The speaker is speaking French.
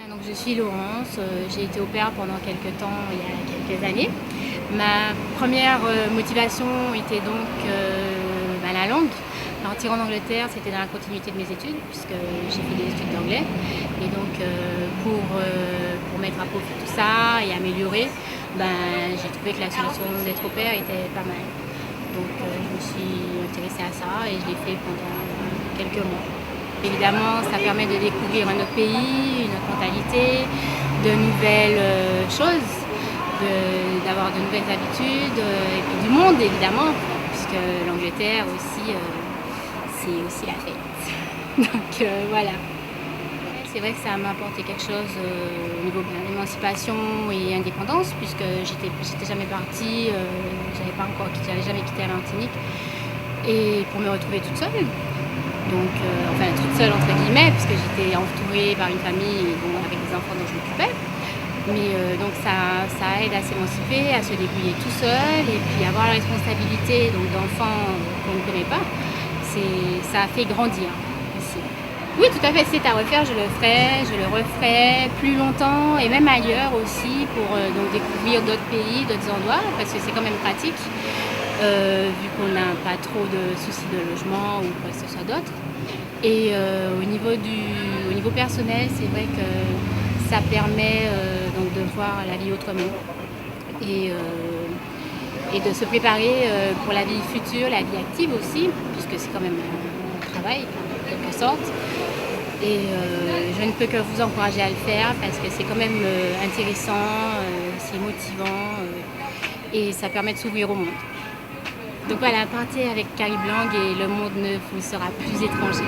Donc, je suis Laurence, j'ai été au pair pendant quelques temps, il y a quelques années. Ma première motivation était donc la langue. Partir en Angleterre, c'était dans la continuité de mes études, puisque j'ai fait des études d'anglais. Et donc, pour mettre à profit tout ça et améliorer, j'ai trouvé que la solution d'être au pair était pas mal. Donc, je me suis intéressée à ça et je l'ai fait pendant quelques mois. Évidemment, ça permet de découvrir un autre pays, une autre mentalité, de nouvelles choses, d'avoir de nouvelles habitudes, et puis du monde évidemment, puisque l'Angleterre aussi, c'est aussi la fête. Donc voilà. C'est vrai que ça m'a apporté quelque chose au niveau de l'émancipation et indépendance, puisque j'étais jamais partie, j'avais jamais quitté la Martinique, et pour me retrouver toute seule. Donc, toute seule entre guillemets, puisque j'étais entourée par une famille avec des enfants dont je m'occupais. Mais donc ça aide à s'émanciper, à se débrouiller tout seul, et puis avoir la responsabilité d'enfants qu'on ne connaît pas, ça a fait grandir aussi. Oui, tout à fait, c'est à refaire, je le referai plus longtemps et même ailleurs aussi pour donc découvrir d'autres pays, d'autres endroits, parce que c'est quand même pratique. Vu qu'on n'a pas trop de soucis de logement ou quoi que ce soit d'autre. Et au niveau personnel, c'est vrai que ça permet donc de voir la vie autrement et de se préparer pour la vie future, la vie active aussi, puisque c'est quand même un travail en quelque sorte. Et je ne peux que vous encourager à le faire parce que c'est quand même intéressant, c'est motivant et ça permet de s'ouvrir au monde. Donc voilà, partez avec Caribe Langue et le monde ne vous sera plus étranger.